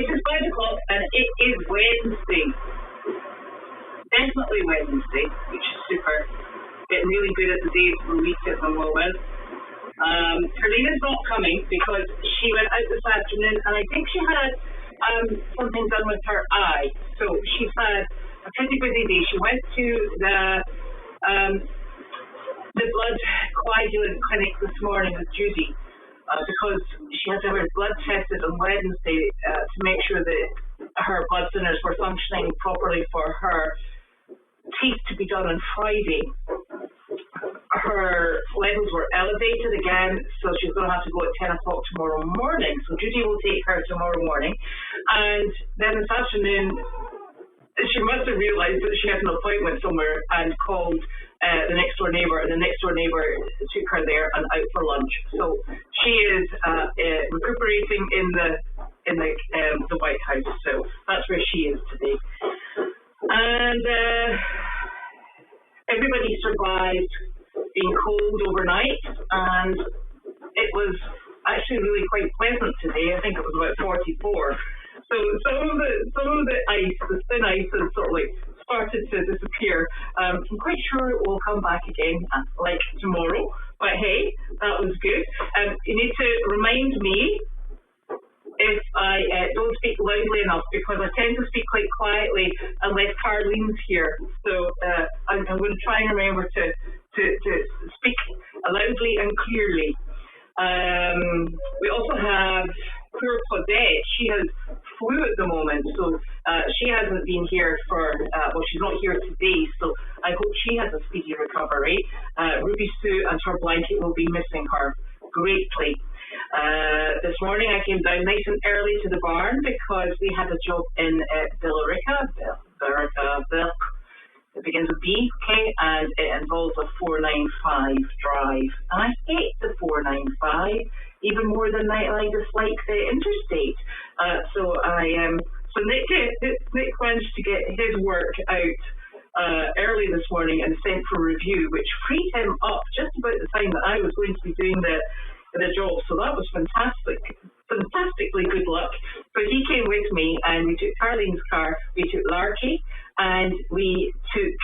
It is 5 o'clock and it is Wednesday. Definitely Wednesday, which is super. Getting really good at the days of the week at the moment. Karina's not coming because she went out this afternoon and I think she had something done with her eye. So she's had a pretty busy day. She went to the blood coagulant clinic this morning with Judy because she had to have her blood tested on Wednesday to make sure that her blood thinners were functioning properly for her teeth to be done on Friday. Her levels were elevated again, so she's going to have to go at 10 o'clock tomorrow morning. So Judy will take her tomorrow morning. And then this afternoon, she must have realised that she had an appointment somewhere and called the next door neighbour, and the next door neighbour took her there and out for lunch. So she is recuperating in the White House. So that's where she is today. And everybody survived being cold overnight, and it was actually really quite pleasant today. I think it was about 44. So some of the ice, the thin ice, has sort of like started to disappear. I'm quite sure it will come back again, like tomorrow. But hey, that was good. You need to remind me if I don't speak loudly enough, because I tend to speak quite quietly unless Carlene's here. So I'm going to try and remember to speak loudly and clearly. We also have poor Claudette. She has flu at the moment, so she hasn't been here for, she's not here today, so I hope she has a speedy recovery. Ruby Sue and her blanket will be missing her greatly. This morning I came down nice and early to the barn because we had a job in Billerica. It begins with B, okay, and it involves a 495 drive. And I hate the 495 even more than I dislike the interstate. So Nick managed to get his work out early this morning and sent for review, which freed him up just about the time that I was going to be doing the job. So that was fantastically good luck. So he came with me and we took Carlene's car, we took Larky, and we took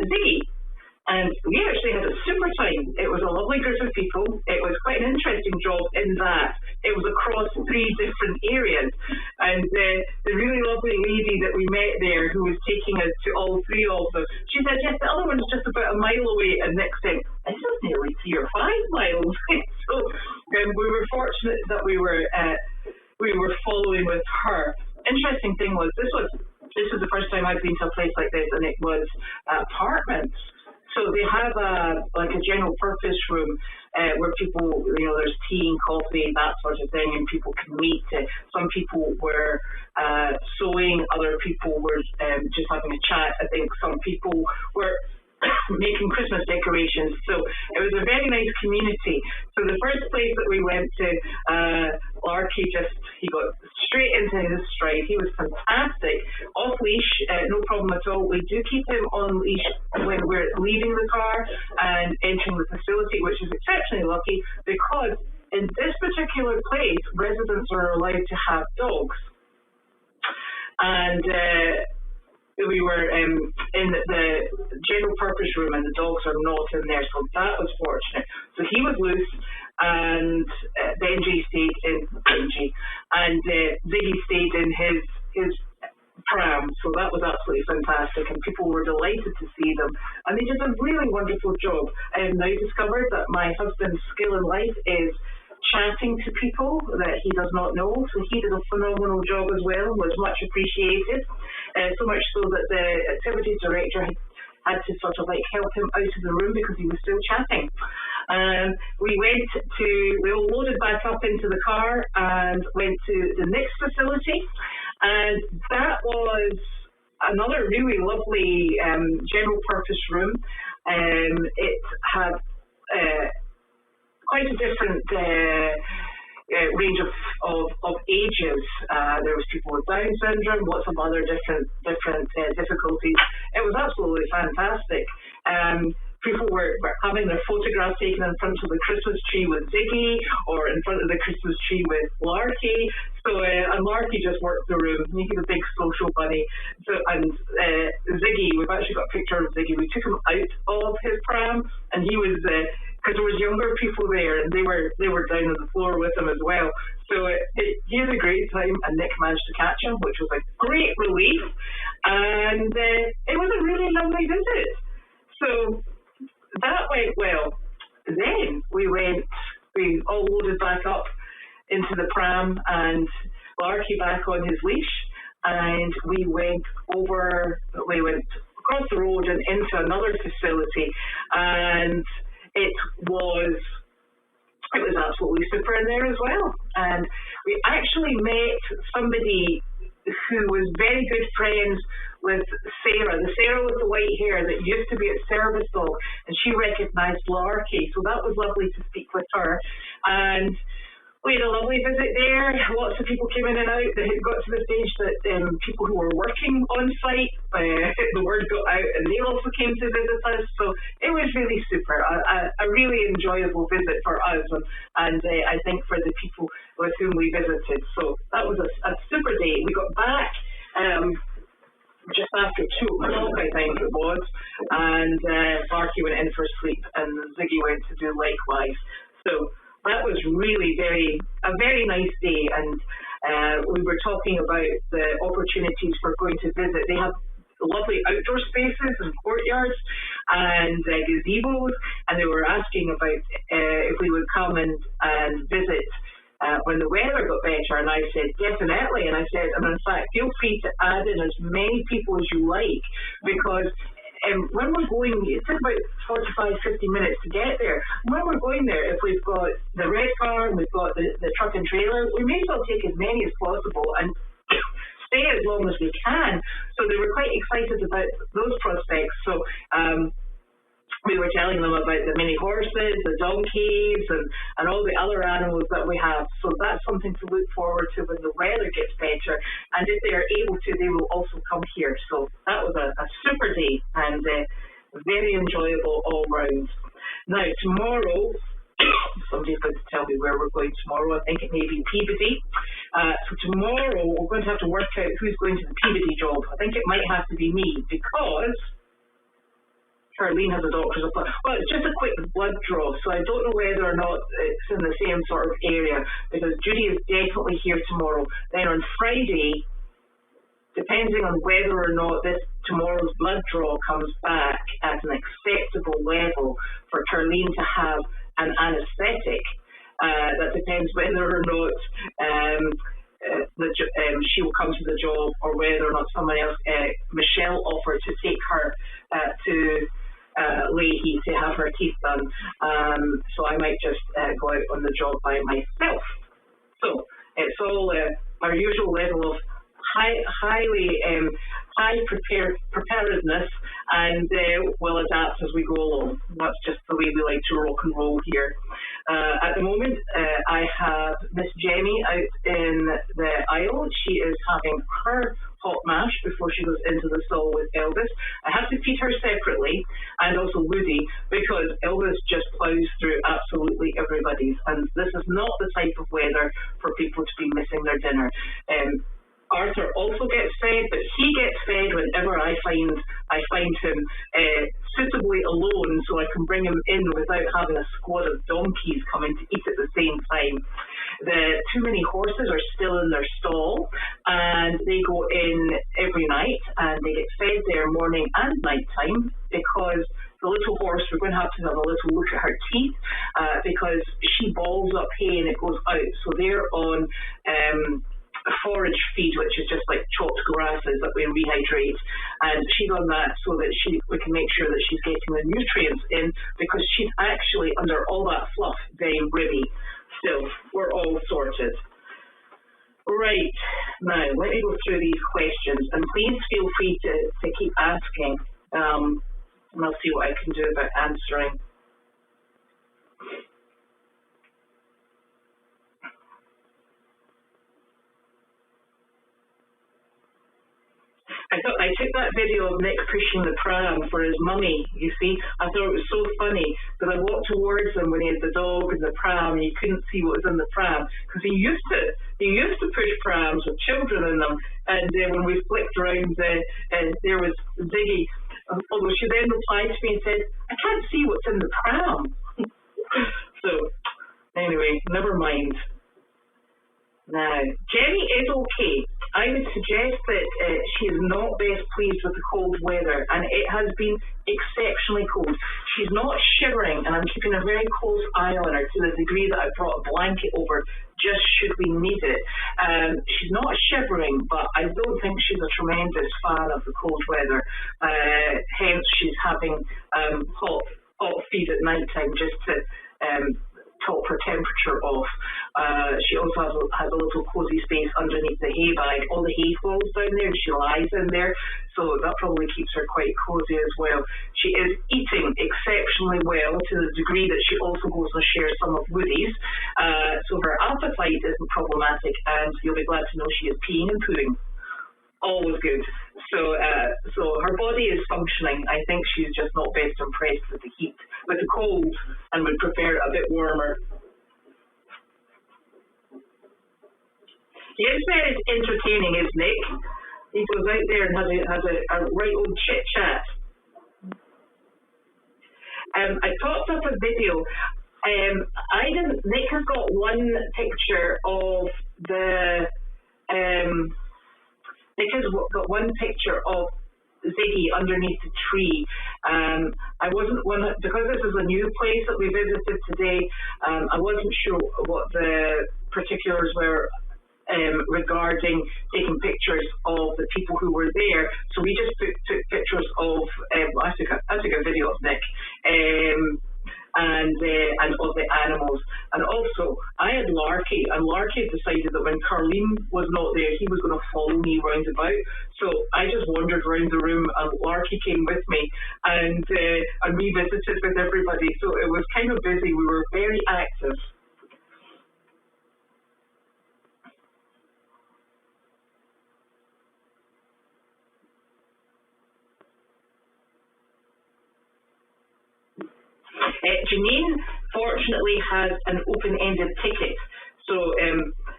Ziggy. And we actually had a super time. It was a lovely group of people. It was quite an interesting job in that it was across 3 different areas. And the really lovely lady that we met there who was taking us to all 3 of them, she said, yes, the other one's just about a mile away. And Nick said, this is nearly 3 or 5 miles. So we were fortunate that we were following with her. Interesting thing was, this was the first time I've been to a place like this, and it was apartments. So they have a general purpose room where people, there's tea and coffee, that sort of thing, and people can meet. Some people were sewing, other people were just having a chat. I think some people were making Christmas decorations. So it was a very nice community. So the first place that we went to, Larky he got straight into his stride. He was fantastic. Off leash, no problem at all. We do keep him on leash when we're leaving the car and entering the facility, which is exceptionally lucky because in this particular place, residents are allowed to have dogs. And we were in the general purpose room and the dogs are not in there, so that was fortunate. So he was loose, and Benji stayed in and Ziggy stayed in his pram, so that was absolutely fantastic, and people were delighted to see them, and they did a really wonderful job. I have now discovered that my husband's skill in life is chatting to people that he does not know, so he did a phenomenal job as well, was much appreciated, so much so that the activities director had to sort of help him out of the room because he was still chatting. We all loaded back up into the car and went to the next facility, and that was another really lovely general purpose room. It had quite a different range of ages. There was people with Down syndrome, lots of other different difficulties. It was absolutely fantastic. people were having their photographs taken in front of the Christmas tree with Ziggy or in front of the Christmas tree with Larky. So, and Larky just worked the room. He's a big social bunny. So, and Ziggy, we've actually got a picture of Ziggy. We took him out of his pram, and he was, because there was younger people there, and they were down on the floor with him as well. So he had a great time, and Nick managed to catch him, which was a great relief. And it was a really lovely visit. So that went well. Then we all loaded back up into the pram and Larky back on his leash, and we went across the road and into another facility, and it was absolutely super in there as well. And we actually met somebody who was very good friends with Sarah, the Sarah with the white hair that used to be at Service Dog, and she recognised Larky, so that was lovely to speak with her. And we had a lovely visit there. Lots of people came in and out. It got to the stage that people who were working on site, the word got out, and they also came to visit us. So it was really super. A really enjoyable visit for us, and I think for the people with whom we visited. So that was a super day. We got back just after 2 o'clock, I think it was, and Larky went in for sleep, and Ziggy went to do likewise. So that was really a very nice day, and we were talking about the opportunities for going to visit. They have lovely outdoor spaces and courtyards and gazebos, and they were asking about if we would come and visit when the weather got better, and I said definitely, and I said, and in fact, feel free to add in as many people as you like, because when we're going, it took about 45, 50 minutes to get there. When we're going there, if we've got the red car and we've got the truck and trailer, we may as well take as many as possible and stay as long as we can. So they were quite excited about those prospects. So we were telling them about the mini horses, the donkeys, and all the other animals that we have. So that's something to look forward to when the weather gets better. And if they are able to, they will also come here. So that was a super day and very enjoyable all round. Now, tomorrow, somebody's going to tell me where we're going tomorrow. I think it may be Peabody. So tomorrow, we're going to have to work out who's going to the Peabody job. I think it might have to be me, because Charlene has a doctor's appointment. Well, it's just a quick blood draw, so I don't know whether or not it's in the same sort of area, because Judy is definitely here tomorrow. Then on Friday, depending on whether or not tomorrow's blood draw comes back at an acceptable level for Charlene to have an anaesthetic, that depends whether or not she will come to the job, or whether or not someone else, Michelle offered to take her to Leahy to have her teeth done. So I might just go out on the job by myself. So it's all our usual level of high preparedness, and we'll adapt as we go along. That's just the way we like to rock and roll here. At the moment, I have Miss Jenny out in the aisle. She is having her hot mash before she goes into the stall with Elvis. I have to feed her separately, and also Woody, because Elvis just plows through absolutely everybody's, and this is not the type of weather for people to be missing their dinner. Arthur also gets fed, but he gets fed whenever I find him suitably alone, so I can bring him in without having a squad of donkeys coming to eat at the same time. The too many horses are still in their stall, and they go in every night, and they get fed there morning and night time, because the little horse, we're going to have a little look at her teeth, because she balls up hay and it goes out. So they're on a forage feed, which is just like chopped grasses that we rehydrate, and she's on that so that we can make sure that she's getting the nutrients in, because she's actually, under all that fluff, very ribby. Still, we're all sorted. Right, now let me go through these questions, and please feel free to keep asking, and I'll see what I can do about answering. I I took that video of Nick pushing the pram for his mummy, you see. I thought it was so funny because I walked towards him when he had the dog and the pram and you couldn't see what was in the pram because he used to push prams with children in them, and when we flicked around there was Ziggy, although she then replied to me and said, I can't see what's in the pram. So anyway, never mind. Now, Jenny is okay. I would suggest that she is not best pleased with the cold weather, and it has been exceptionally cold. She's not shivering, and I'm keeping a very close eye on her to the degree that I brought a blanket over just should we need it. She's not shivering, but I don't think she's a tremendous fan of the cold weather. Hence, she's having hot feed at night time just to top her temperature off. She also has a little cozy space underneath the hay bag. All the hay falls down there and she lies in there, so that probably keeps her quite cozy as well. She is eating exceptionally well to the degree that she also goes and shares some of Woody's, so her appetite isn't problematic, and you'll be glad to know she is peeing and pooing. Always good. So her body is functioning. I think she's just not best impressed with the heat, with the cold, and would prefer it a bit warmer. He is very entertaining, is Nick. He goes out there and has a right old chit chat. I popped up a video. Nick has got one picture of the Nick has got one picture of Ziggy underneath the tree. I wasn't because this is a new place that we visited today. I wasn't sure what the particulars were regarding taking pictures of the people who were there. So we just took pictures of. I took a video of Nick. And of the animals. And also, I had Larky, and Larky had decided that when Carleen was not there, he was going to follow me round about. So I just wandered around the room, and Larky came with me, and we visited with everybody. So it was kind of busy. We were very active. Janine, fortunately, has an open-ended ticket, so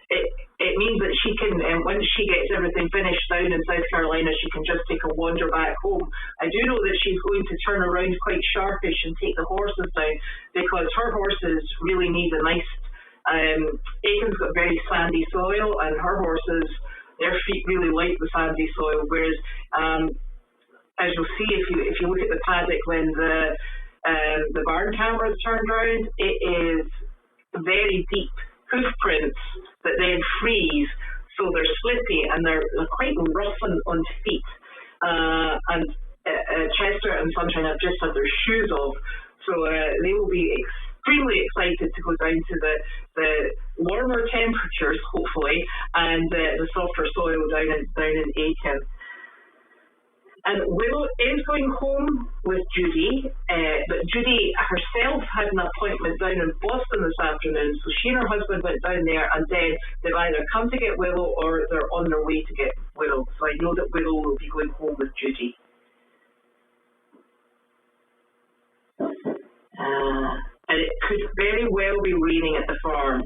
it means that she can, once she gets everything finished down in South Carolina, she can just take a wander back home. I do know that she's going to turn around quite sharpish and take the horses down, because her horses really need a nice, Aiken's got very sandy soil, and her horses, their feet really like the sandy soil, whereas, as you'll see if you look at the paddock when the barn camera is turned around, it is very deep hoof prints that then freeze, so they're slippy and they're quite rough on feet. And Chester and Sunshine have just had their shoes off, so they will be extremely excited to go down to the warmer temperatures, hopefully, and the softer soil down in Aiken. And Willow is going home with Judy, but Judy herself had an appointment down in Boston this afternoon, so she and her husband went down there, and then they've either come to get Willow or they're on their way to get Willow. So I know that Willow will be going home with Judy. And it could very well be raining at the farm.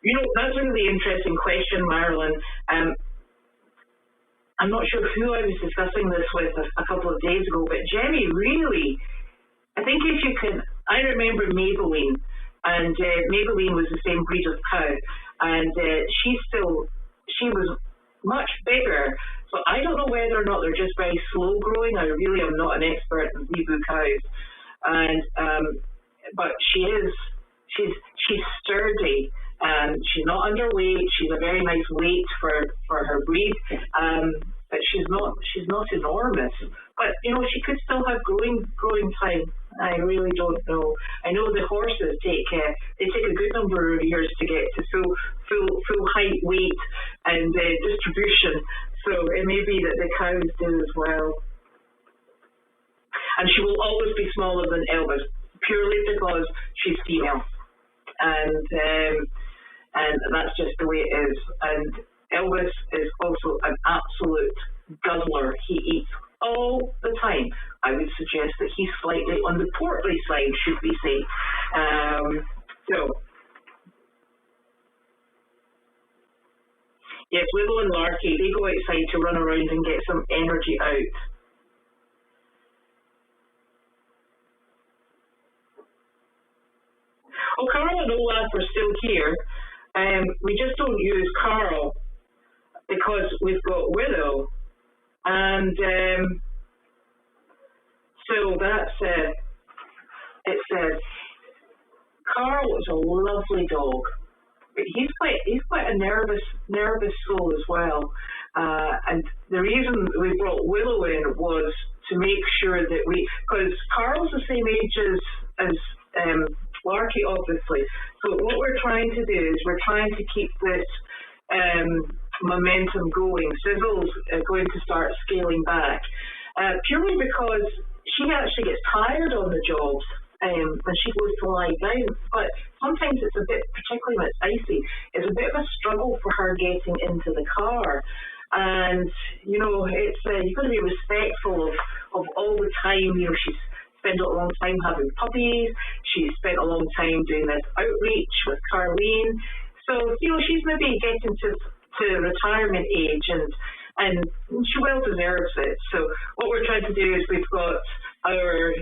You know, that's a really interesting question, Marilyn. I'm not sure who I was discussing this with a couple of days ago, but Jenny, really, I think if you can, I remember Maybelline, and Maybelline was the same breed of cow, and she was much bigger, so I don't know whether or not they're just very slow growing. I really am not an expert in zebu cows, and but she's sturdy. She's not underweight. She's a very nice weight for her breed, but she's not enormous. But you know, she could still have growing time. I really don't know. I know the horses take a good number of years to get to full height, weight, and distribution. So it may be that the cows do as well. And she will always be smaller than Elvis, purely because she's female. And that's just the way it is. And Elvis is also an absolute guzzler. He eats all the time. I would suggest that he's slightly on the portly side, should we say. So, yes, Willow and Larky, they go outside to run around and get some energy out. Oh, Carl and Olaf are still here. We just don't use Carl because we've got Willow. And so that's it says Carl is a lovely dog. He's quite a nervous soul as well. And the reason we brought Willow in was to make sure that because Carl's the same age as Larky, obviously. So what we're trying to do is we're trying to keep this momentum going. Sizzle's going to start scaling back, purely because she actually gets tired on the jobs when she goes to lie down. But sometimes it's a bit, particularly when it's icy, it's a bit of a struggle for her getting into the car. And, you know, it's you've got to be respectful of all the time. You know, she's spent a long time having puppies. She's spent a long time doing this outreach with Carleen. So, you know, she's maybe getting to retirement age, and she well deserves it. So what we're trying to do is we've got our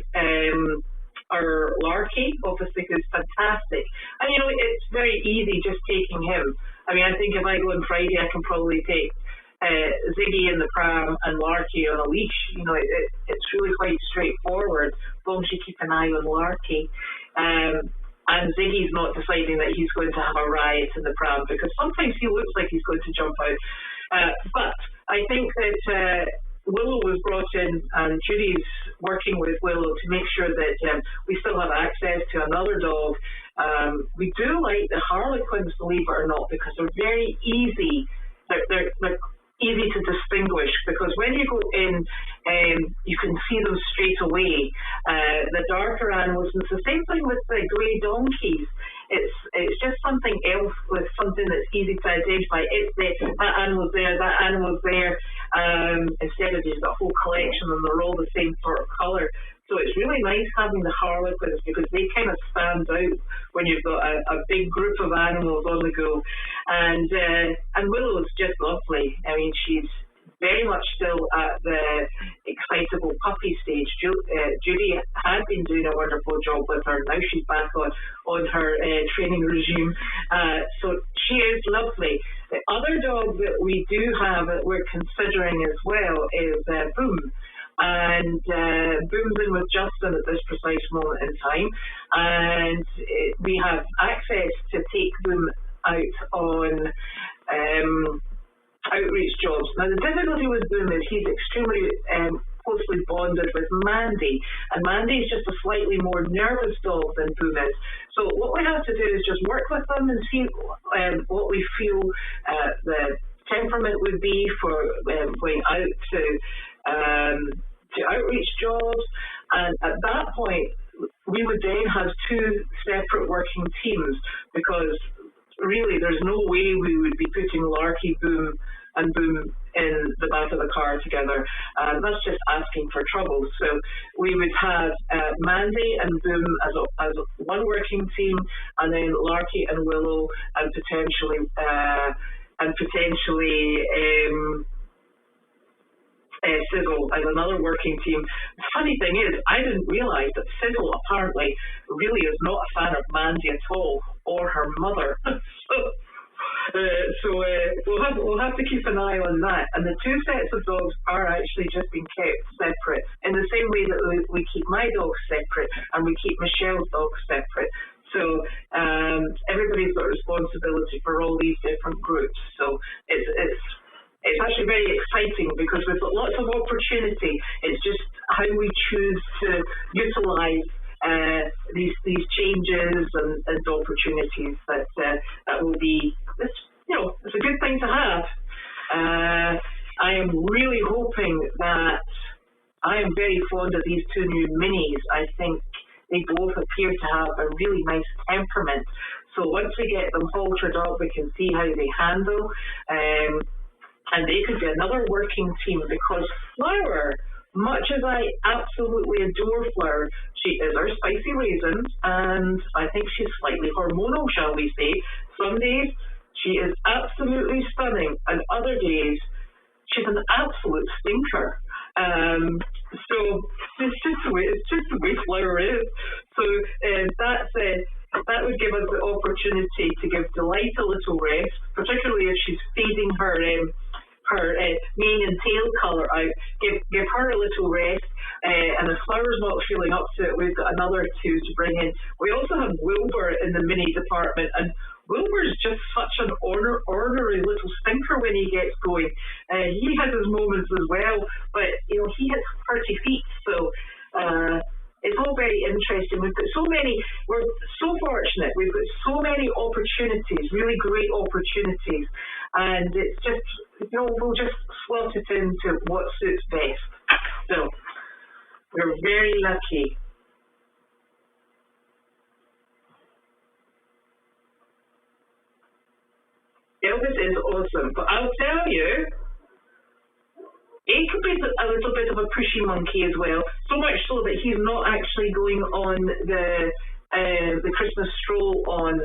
Larky, obviously, who's fantastic. And, you know, it's very easy just taking him. I mean, I think if I go on Friday, I can probably take Ziggy in the pram and Larky on a leash. You know, it's really quite straightforward, as long as you keep an eye on Larky. And Ziggy's not deciding that he's going to have a riot in the pram, because sometimes he looks like he's going to jump out. But I think that Willow was brought in, and Judy's working with Willow to make sure that we still have access to another dog. We do like the Harlequins, believe it or not, because they're very easy. They're easy to distinguish, because when you go in, you can see them straight away. The darker animals, and it's the same thing with the grey donkeys. It's just something else with something that's easy to identify. That animal's there, that animal's there, instead of just a whole collection and they're all the same sort of colour. So it's really nice having the Harlequins, because they kind of stand out when you've got a big group of animals on the go. And Willow's just lovely. I mean, she's very much still at the excitable puppy stage. Judy had been doing a wonderful job with her. Now she's back on her training regime. So she is lovely. The other dog that we do have that we're considering as well is Boom. And Boom's in with Justin at this precise moment in time, and we have access to take Boom out on outreach jobs. Now, the difficulty with Boom is he's extremely closely bonded with Mandy, and Mandy is just a slightly more nervous dog than Boom is. So what we have to do is just work with them and see what we feel the temperament would be for going out to outreach jobs, and at that point we would then have two separate working teams, because really there's no way we would be putting Larky, Boom and Boom in the back of the car together. That's just asking for trouble. So we would have Mandy and Boom as one working team, and then Larky and Willow and potentially Sizzle as another working team. The funny thing is, I didn't realise that Sizzle apparently really is not a fan of Mandy at all, or her mother. So we'll have to keep an eye on that. And the two sets of dogs are actually just being kept separate, in the same way that we keep my dogs separate and we keep Michelle's dogs separate. So everybody's got responsibility for all these different groups. So it's actually very exciting, because we've got lots of opportunity. It's just how we choose to utilise these changes and opportunities that will be. It's a good thing to have. I am really hoping that I am very fond of these two new minis. I think they both appear to have a really nice temperament. So once we get them haltered up, we can see how they handle. And they could be another working team, because Flower, much as I absolutely adore Flower, she is our spicy raisins, and I think she's slightly hormonal, shall we say. Some days she is absolutely stunning, and other days she's an absolute stinker. So it's just the way Flower is. So that would give us the opportunity to give Delight a little rest, particularly if she's feeding her mane and tail colour out. Give her a little rest, and if Flower's not feeling up to it, we've got another two to bring in. We also have Wilbur in the mini department, and Wilbur's just such an ornery little stinker when he gets going. He has his moments as well, but he has 30 feet, so it's all very interesting. We're so fortunate. We've got so many opportunities, really great opportunities, and it's just, we'll just slot it into what suits best. So we're very lucky. Elvis is awesome, but I'll tell you, he could be a little bit of a pushy monkey as well, so much so that he's not actually going on the Christmas stroll on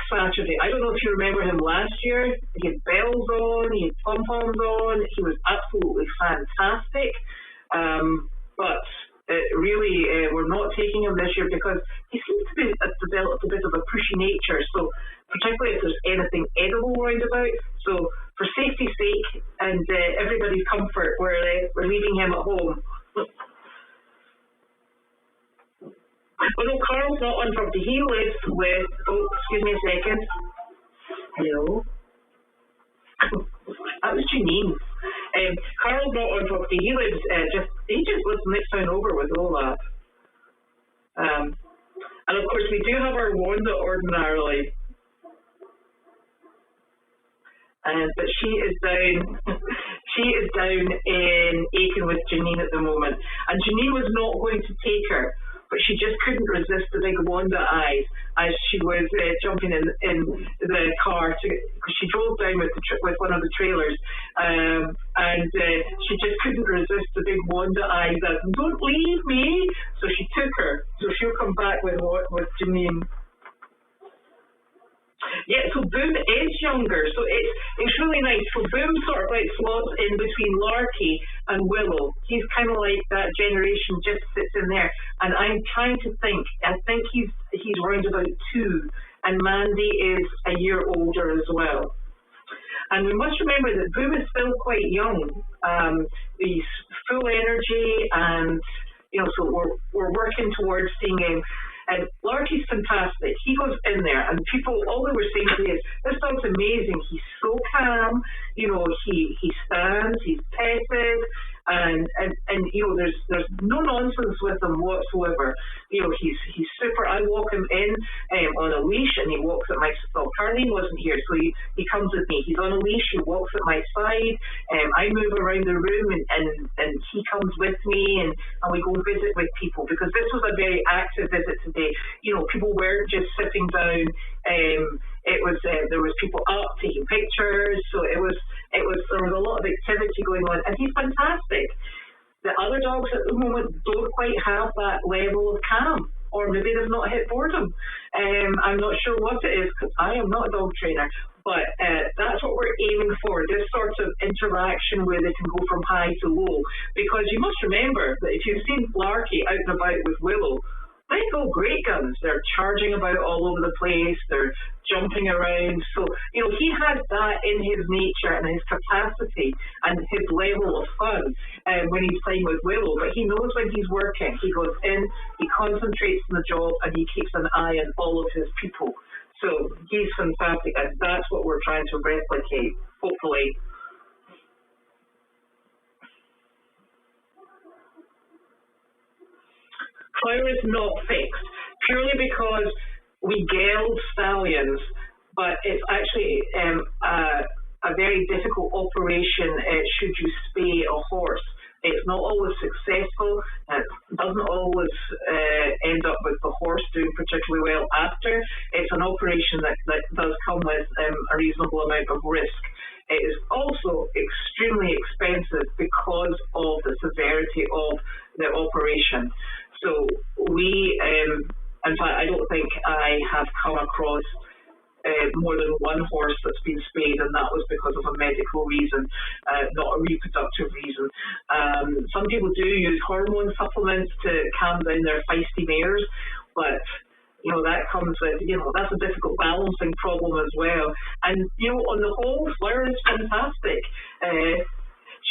Saturday. I don't know if you remember him last year. He had bells on, he had pom-poms on, he was absolutely fantastic, but really we're not taking him this year because he seems to have developed a bit of a pushy nature, so particularly if there's anything edible around about. So for safety's sake and everybody's comfort, we're leaving him at home. Oh no, Carl's not on property. He lives with, excuse me a second. Hello? That was Janine. Carl's not on property. He just lives next town over with Olaf. And of course we do have our Wanda ordinarily. But she is down in Aiken with Janine at the moment. And Janine was not going to take her, but she just couldn't resist the big Wanda eyes as she was jumping in the car, because she drove down with one of the trailers, and she just couldn't resist the big Wanda eyes as, "Don't leave me!" So she took her. So she'll come back with Janine. Yeah, so Boom is younger, so it's really nice. So Boom sort of like slots in between Larky and Willow. He's kind of like that generation, just sits in there. And I'm trying to think. I think he's around about 2, and Mandy is a year older as well. And we must remember that Boom is still quite young. He's full energy, and so we're working towards seeing him. And Larky's fantastic. He goes in there, and all they were saying to me is, "This dog's amazing. He's so calm. He stands. He's petted, and there's no nonsense with him whatsoever. He's super. I walk him in on a leash, and he walks at my. Well, Carlene wasn't here, so he comes with me. He's on a leash. He walks at my side. I move around the room, and he comes with me, and we go visit with people, because this was a very active visit today. People weren't just sitting down. It was there was people up taking pictures, so there was a lot of activity going on, and he's fantastic. The other dogs at the moment don't quite have that level of calm, or maybe they've not hit boredom. I'm not sure what it is, because I am not a dog trainer, but that's what we're aiming for, this sort of interaction where they can go from high to low. Because you must remember that if you've seen Larky out and about with Willow, they go great guns. They're charging about all over the place. They're jumping around. So, he has that in his nature and his capacity and his level of fun when he's playing with Willow. But he knows when he's working. He goes in, he concentrates on the job, and he keeps an eye on all of his people. So he's fantastic, and that's what we're trying to replicate, hopefully. Flower is not fixed, purely because we gelled stallions, but it's actually a very difficult operation should you spay a horse. It's not always successful. It doesn't always end up with the horse doing particularly well after. It's an operation that does come with a reasonable amount of risk. It is also extremely expensive because of the severity of the operation. So in fact, I don't think I have come across more than one horse that's been spayed, and that was because of a medical reason, not a reproductive reason. Some people do use hormone supplements to calm down their feisty mares, but that comes with, that's a difficult balancing problem as well. And, on the whole, Flower is fantastic.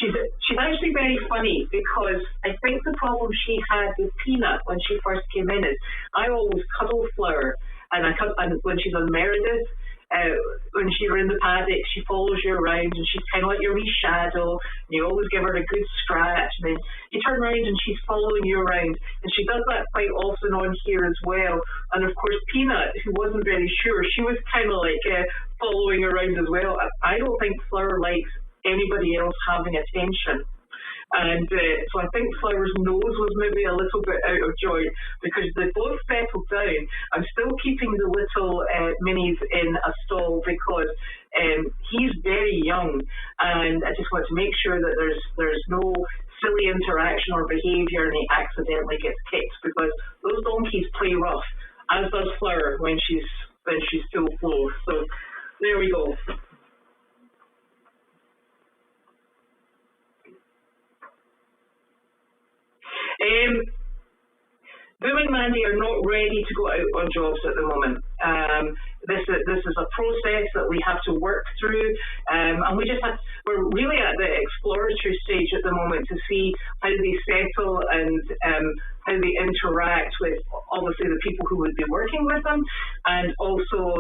She's actually very funny, because I think the problem she had with Peanut when she first came in is I always cuddle Flower, and when she's on Meredith, when you're in the paddock, she follows you around, and she's kind of like your wee shadow, and you always give her a good scratch, and then you turn around and she's following you around, and she does that quite often on here as well. And of course Peanut, who wasn't very sure, she was kind of like following around as well. I don't think Flower likes anybody else having attention. And so I think Flower's nose was maybe a little bit out of joint, because they both settled down. I'm still keeping the little minis in a stall because he's very young, and I just want to make sure that there's no silly interaction or behaviour and he accidentally gets kicked, because those donkeys play rough, as does Flower when she's full flow. So there we go. Boom and Mandy are not ready to go out on jobs at the moment. This is a process that we have to work through, and we're really at the exploratory stage at the moment to see how they settle and how they interact with, obviously, the people who would be working with them, and also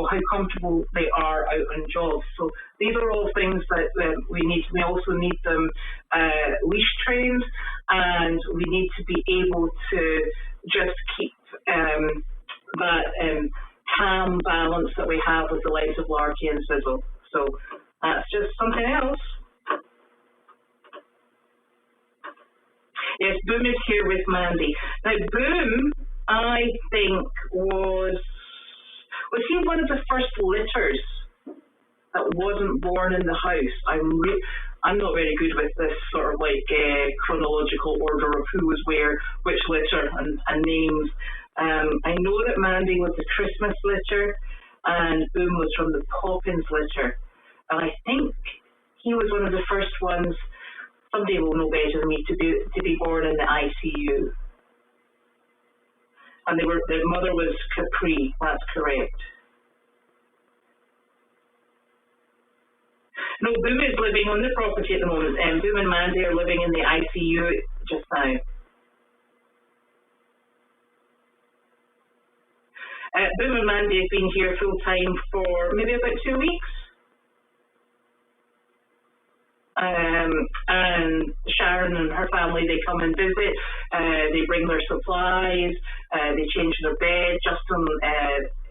how comfortable they are out on jobs. So these are all things that we need. We also need them leash trained, and we need to be able to just keep that calm balance that we have with the likes of Larky and Sizzle. So that's just something else. Yes, Boom is here with Mandy. Now, Boom, I think, was he one of the first litters that wasn't born in the house? I'm not very good with this sort of chronological order of who was where, which litter, and names. I know that Mandy was the Christmas litter, and Boom was from the Poppins litter. And I think he was one of the first ones, somebody will know better than me, to be born in the ICU. And their mother was Capri, that's correct. No, Boom is living on the property at the moment, and Boom and Mandy are living in the ICU just now. Boom and Mandy have been here full time for maybe about 2 weeks. And Sharon and her family, they come and visit, they bring their supplies, they change their bed. Justin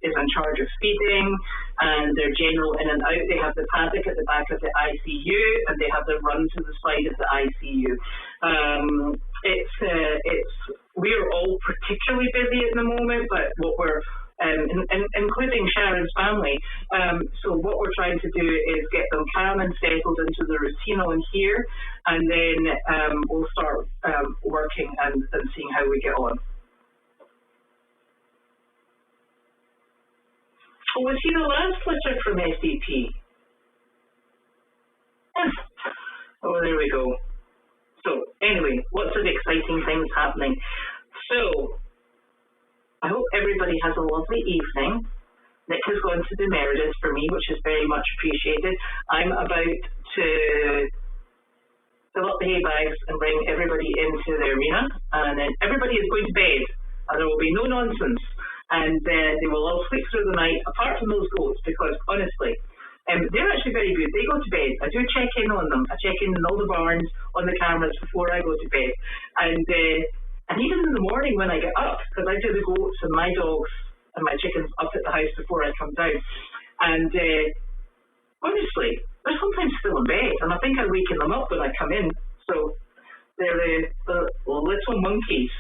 is in charge of feeding, and their general in and out. They have the paddock at the back of the ICU, and they have the run to the side of the ICU. We're all particularly busy at the moment, but what we're including Sharon's family. So what we're trying to do is get them calm and settled into the routine on here, and then we'll start working and seeing how we get on. Oh, was he the last litter from SDP? Oh, there we go. So anyway, lots of exciting things happening. So I hope everybody has a lovely evening. Nick has gone to the Meredith for me, which is very much appreciated. I'm about to fill up the hay bags and bring everybody into the arena, and then everybody is going to bed, and there will be no nonsense, and they will all sleep through the night, apart from those goats, because honestly, they're actually very good. They go to bed. I do check in on them. I check in all the barns, on the cameras before I go to bed, and even in the morning when I get up, because I do the goats and my dogs and my chickens up at the house before I come down. And honestly, they're sometimes still in bed, and I think I waken them up when I come in. So They're the little monkeys.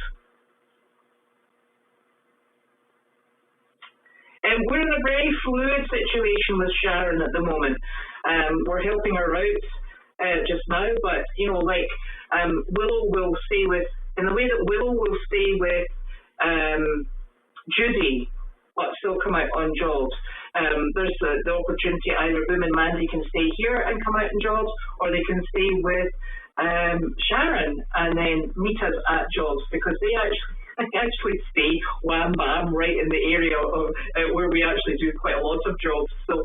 And we're in a very fluid situation with Sharon at the moment. We're helping her out just now, but Willow will stay with, in the way that Willow will stay with Judy, but still come out on jobs. There's the opportunity either Boom and Mandy can stay here and come out on jobs, or they can stay with Sharon and then meet us at jobs, because they actually stay wham bam right in the area of where we actually do quite a lot of jobs. So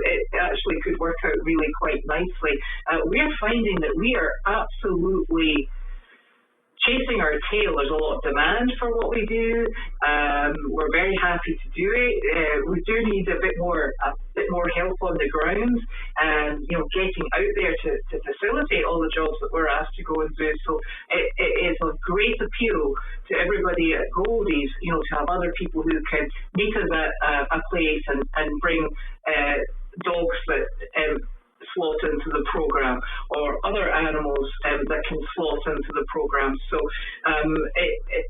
it actually could work out really quite nicely. We're finding that we are absolutely chasing our tail. There's a lot of demand for what we do. We're very happy to do it. We do need a bit more help on the ground, and getting out there to facilitate all the jobs that we're asked to go and do. So it is of great appeal to everybody at Goldy's, to have other people who can meet us at a place and bring dogs that slot into the program, or other animals that can slot into the program. So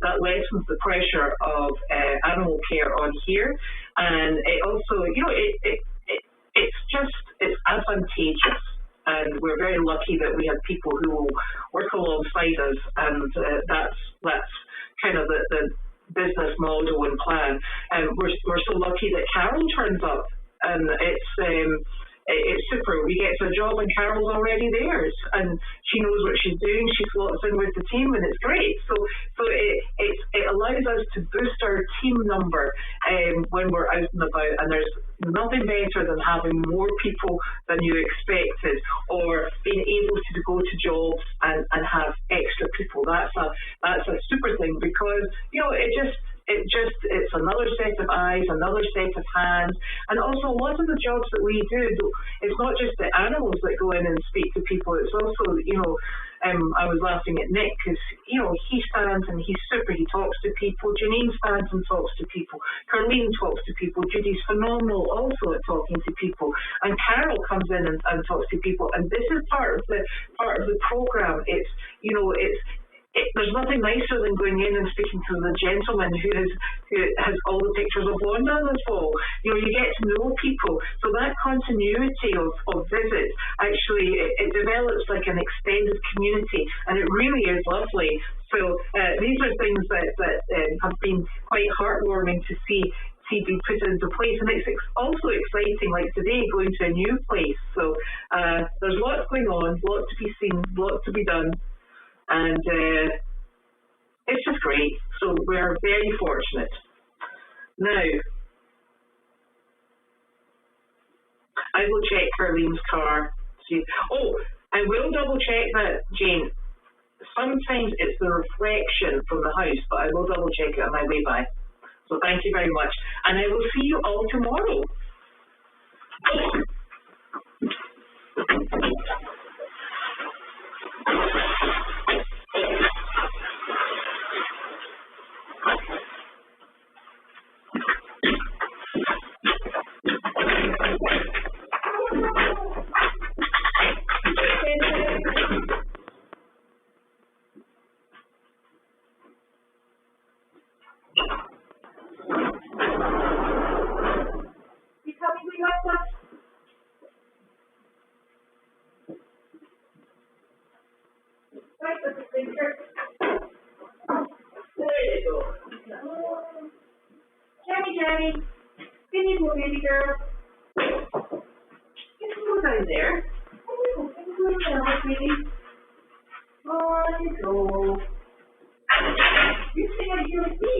that lessens the pressure of animal care on here, and it also, it's advantageous. And we're very lucky that we have people who will work alongside us, and that's kind of the business model and plan. And we're so lucky that Carol turns up, and it's super. We get to a job and Carol's already there, and she knows what she's doing. She slots in with the team, and it's great. So it allows us to boost our team number when we're out and about. And there's nothing better than having more people than you expected, or being able to go to jobs and have extra people. That's a super thing, because it's another set of eyes, another set of hands. And also, a lot of the jobs that we do, it's not just the animals that go in and speak to people. It's also, I was laughing at Nick, because, he stands and he's super. He talks to people. Janine stands and talks to people. Carleen talks to people. Judy's phenomenal also at talking to people. And Carol comes in and talks to people. And this is part of the program. It's, there's nothing nicer than going in and speaking to the gentleman who has all the pictures of Wanda on his wall. You get to know people. So that continuity of visits, actually, it develops like an extended community, and it really is lovely. So these are things that have been quite heartwarming to see be put into place, and it's also exciting, like today, going to a new place. So there's lots going on, lots to be seen, lots to be done. And it's just great. So we're very fortunate. Now, I will check Carleen's car. See. Oh, I will double check that, Jane. Sometimes it's the reflection from the house, but I will double check it on my way by. So thank you very much. And I will see you all tomorrow. Jenny, can you go, baby girl? You can go down there. Can you go down there, baby? Oh, you go. You stay out here with me.